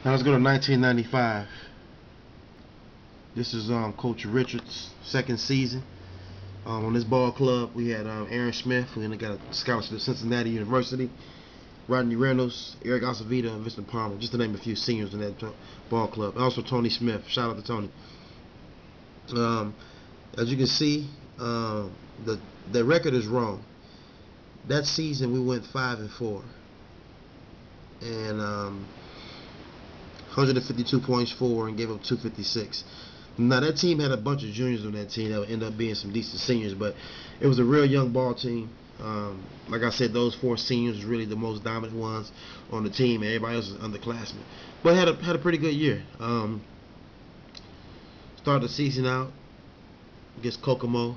Now let's go to 1995. This is Coach Richards' second season. On this ball club, we had Aaron Smith, who then got a scholarship to Cincinnati University, Rodney Reynolds, Eric Acevedo, and Vincent Palmer, just to name a few seniors in that ball club. And also Tony Smith. Shout out to Tony. As you can see, the record is wrong. That season we went 5-4, and 152 points for, and gave up 256. Now that team had a bunch of juniors on that team that would end up being some decent seniors, but it was a real young ball team. Like I said, those 4 seniors were really the most dominant ones on the team, and everybody else was underclassmen. But had a pretty good year. Started the season out against Kokomo,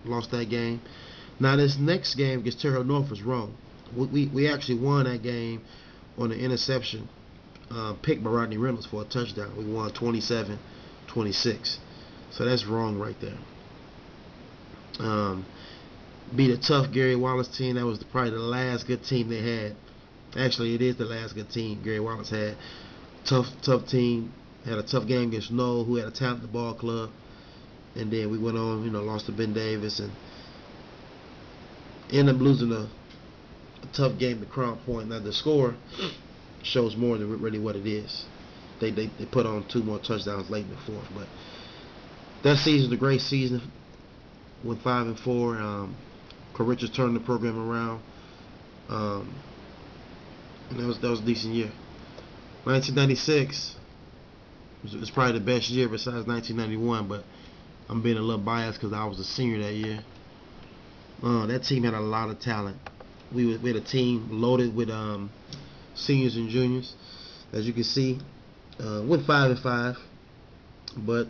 lost that game. Now this next game against Terre Haute North was wrong. We actually won that game on an interception picked by Rodney Reynolds for a touchdown. We won 27-26. So that's wrong right there. Beat a tough Gary Wallace team. That was probably the last good team they had. Actually, it is the last good team Gary Wallace had. Tough team. Had a tough game against Noel, who had a talented ball club. And then we went on, lost to Ben Davis and ended up losing a tough game to Crown Point. Now the score shows more than really what it is. They put on 2 more touchdowns late in the fourth, but that season was a great season. Went 5-4. Coach Richards turned the program around, and that was a decent year. 1996 was probably the best year besides 1991, but I'm being a little biased because I was a senior that year. That team had a lot of talent. We had a team loaded with seniors and juniors. As you can see, went 5-5, but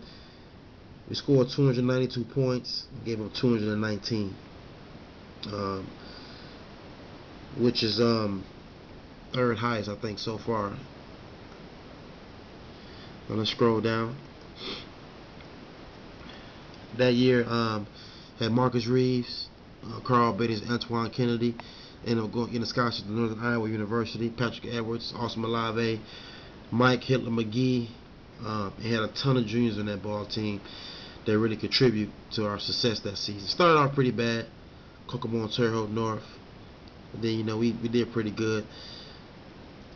we scored 292 points, gave up 219, which is third highest, I think, so far. I'm gonna scroll down. That year had Marcus Reeves, Carl Bates, Antoine Kennedy, ended up going getting a scholarship to Northern Iowa University. Patrick Edwards, Austin Malave, Mike Hitler McGee. He had a ton of juniors in that ball team that really contribute to our success that season. Started off pretty bad, Kokomo and Terre Haute North. And then we did pretty good.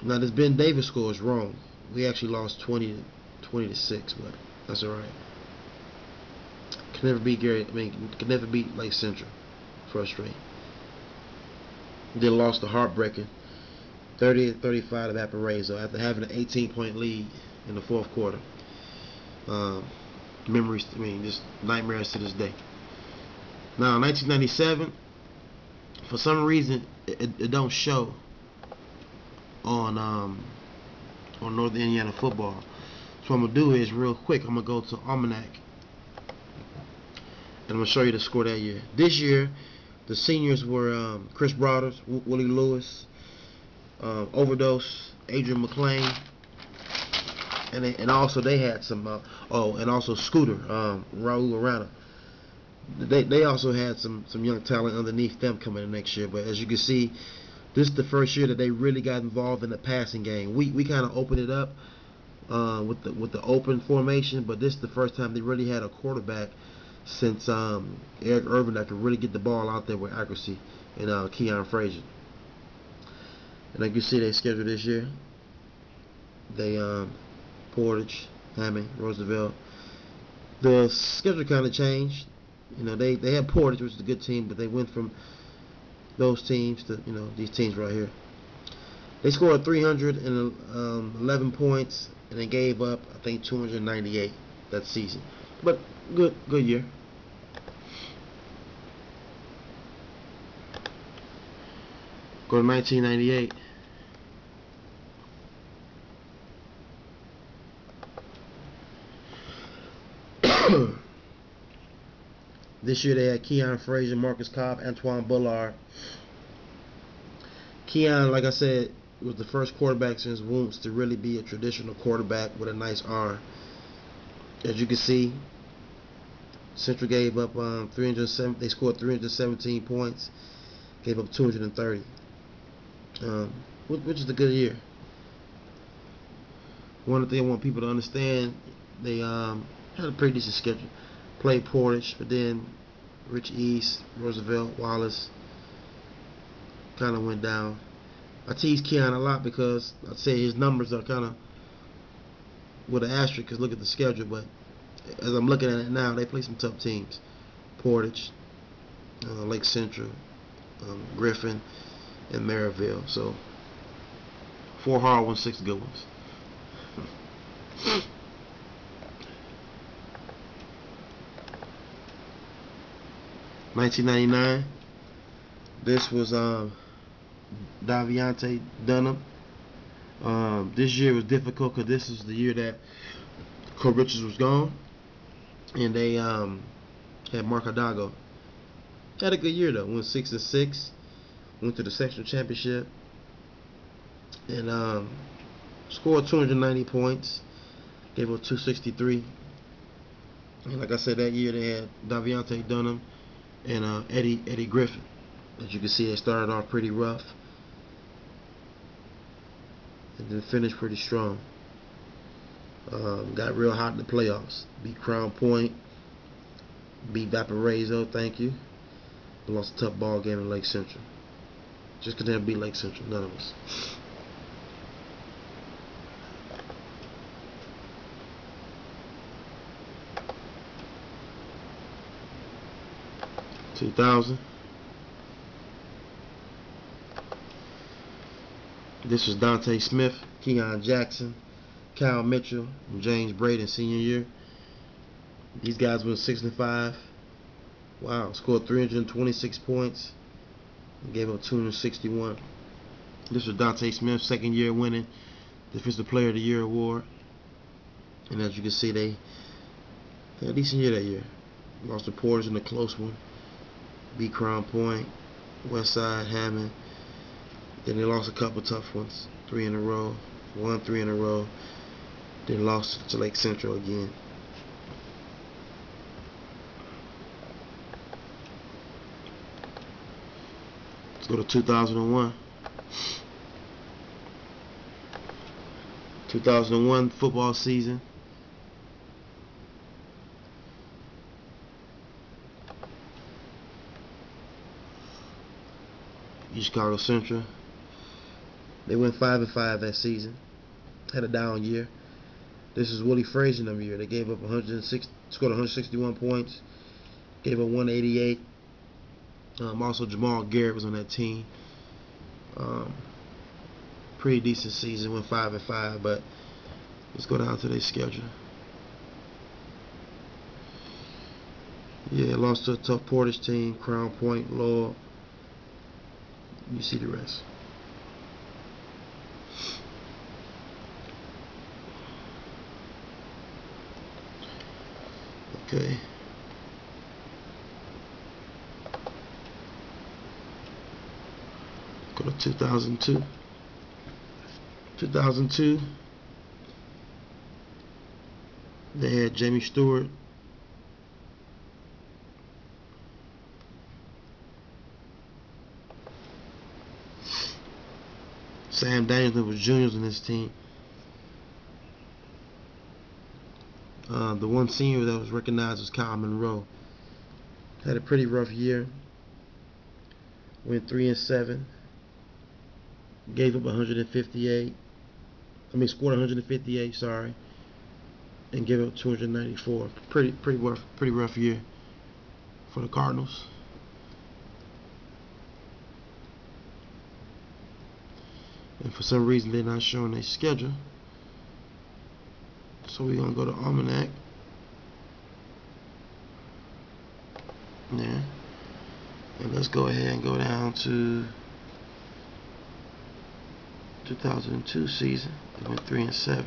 Now this Ben Davis score is wrong. We actually lost 20-6, but that's all right. Could never beat could never beat Lake Central. Frustrating. They lost the heartbreaking 30-35 to Valparaiso after having an 18-point lead in the fourth quarter. Memories, just nightmares to this day. Now, 1997, for some reason, it don't show on Northern Indiana football. So what I'm gonna do is real quick. I'm gonna go to Almanac, and I'm gonna show you the score that year. This year, the seniors were Chris Broaders, Willie Lewis, Overdose, Adrian McClain, and also they had some. And also Scooter, Raul Arana. They also had some young talent underneath them coming in next year. But as you can see, this is the first year that they really got involved in the passing game. We kind of opened it up with the open formation, but this is the first time they really had a quarterback since Eric Irvin that could really get the ball out there with accuracy, and Keon Frazier. And like you see, they scheduled this year. They Portage, Hammond, Roosevelt. The schedule kind of changed. They had Portage, which is a good team, but they went from those teams to these teams right here. They scored 311 points, and they gave up, I think, 298 that season. But good year. Go to 1998. This year they had Keon Frazier, Marcus Cobb, Antoine Bullard. Keon, like I said, was the first quarterback since Wooms to really be a traditional quarterback with a nice arm. As you can see, Central gave up 307. They scored 317 points, gave up 230, which is a good year. one thing I want people to understand, they had a pretty decent schedule. Played Portage, but then Rich East, Roosevelt, Wallace kind of went down. I tease Keon a lot because I'd say his numbers are kind of with an asterisk because look at the schedule, but as I'm looking at it now, they play some tough teams. Portage, Lake Central, Griffin, and Maryville. So 4 hard ones, 6 good ones. $19.99. This was Daviante Dunham. This year was difficult because this is the year that Cole Richards was gone, and they had Mark Hidalgo. Had a good year though. Went 6-6. Went to the sectional championship, and scored 290 points. Gave up 263. And like I said, that year they had Daviante Dunham and Eddie Griffin. As you can see, they started off pretty rough and then finished pretty strong. Got real hot in the playoffs. Beat Crown Point. Beat Valparaiso, thank you. But lost a tough ball game in Lake Central. Just because they beat Lake Central, none of us. $2,000. This was Dante Smith, Keon Jackson, Kyle Mitchell, and James Braden senior year. These guys went 6-5. Wow, scored 326 points and gave up 261. This was Dante Smith, second year winning Defensive Player of the Year award. And as you can see, they had a decent year that year. Lost to Porters in a close one. Beat Crown Point, Westside, Hammond. Then they lost a couple tough ones, 3 in a row, won 3 in a row. Then lost to Lake Central again. Let's go to 2001. 2001 football season. East Chicago Central. They went 5-5 that season. Had a down year. This is Willie Frazier number year. They gave up scored 161 points. Gave up 188. Also Jamal Garrett was on that team. Pretty decent season. Went 5-5, but let's go down to their schedule. Yeah, lost to a tough Portage team. Crown Point, Lowell. You see the rest. Okay. Go to 2002. 2002. They had Jamie Stewart, Sam Daniels was juniors in this team. The one senior that was recognized was Kyle Monroe. Had a pretty rough year. Went 3-7. Gave up 158. Scored 158. Sorry, and gave up 294. Pretty rough year for the Cardinals. And for some reason they're not showing their schedule. So we're going to go to Almanac. Yeah. And let's go ahead and go down to 2002 season. They went 3-7.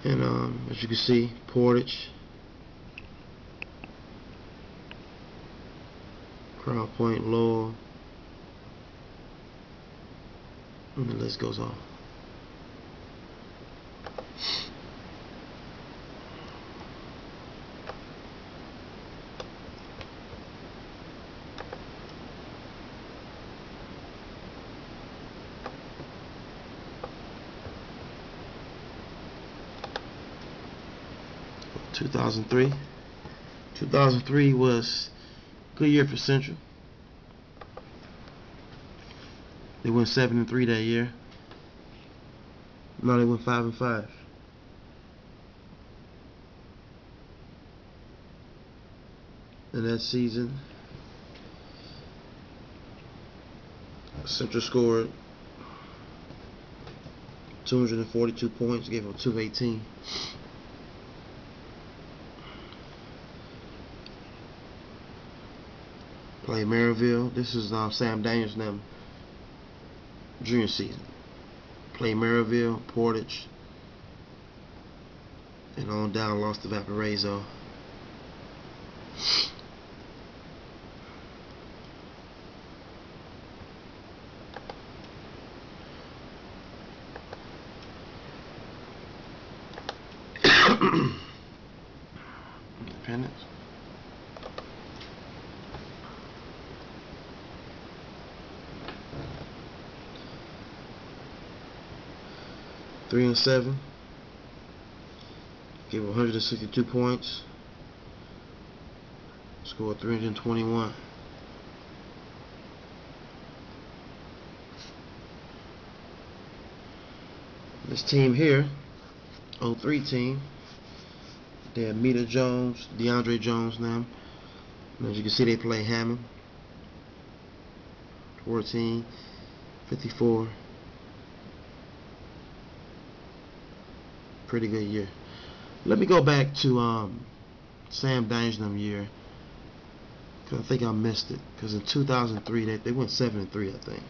And as you can see, Portage, Crown Point, Lowell, and the list goes on. 2003. 2003 was a good year for Central. They went 7-3 that year. No, they went 5-5. In that season, Central scored 242 points, gave up 218. Played Maryville. This is Sam Daniels' junior season. Played Maryville, Portage, and on down lost to Valparaiso. Independence. Three and 7. Gave 162 points. Scored 321. This team here, 03 team, they had Meta Jones, DeAndre Jones now. And as you can see, they play Hammond. 14, 54. Pretty good year. Let me go back to Sam Daniels' year, because I think I missed it. Because in 2003, they went 7-3, I think.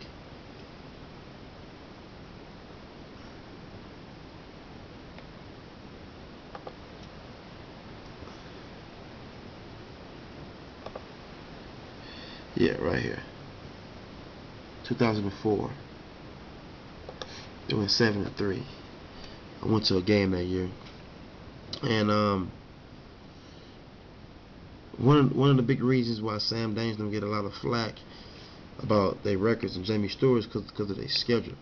Yeah, right here. 2004. They went 7-3. I went to a game that year, and one of the big reasons why Sam Daniels don't get a lot of flack about their records and Jamie Stewart is because of their schedule.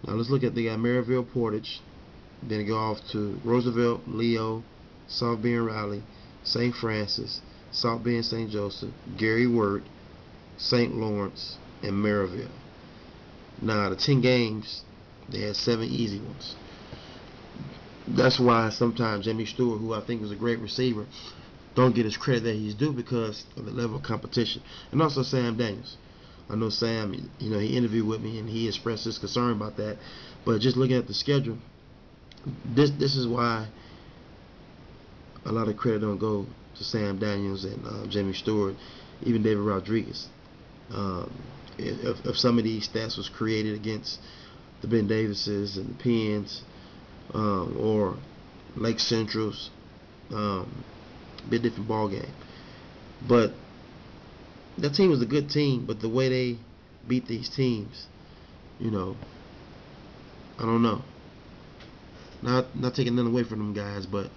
Now let's look at, they got Maryville, Portage, then they go off to Roosevelt, Leo, South Bend, Raleigh, St. Francis, South Bend, St. Joseph, Gary Wirt, St. Lawrence, and Maryville. Now the 10 games, they had 7 easy ones. That's why sometimes Jamie Stewart, who I think is a great receiver, don't get his credit that he's due because of the level of competition. And also Sam Daniels. I know Sam, he interviewed with me and he expressed his concern about that. But just looking at the schedule, this is why a lot of credit don't go to Sam Daniels and Jamie Stewart, even David Rodriguez. If some of these stats was created against the Ben Davises and the Penns, or Lake Central's, bit different ball game. But that team was a good team, but the way they beat these teams, I don't know. Not taking nothing away from them guys, but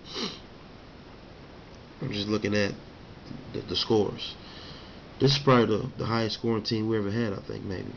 I'm just looking at the scores. This is probably the highest scoring team we ever had, I think, maybe.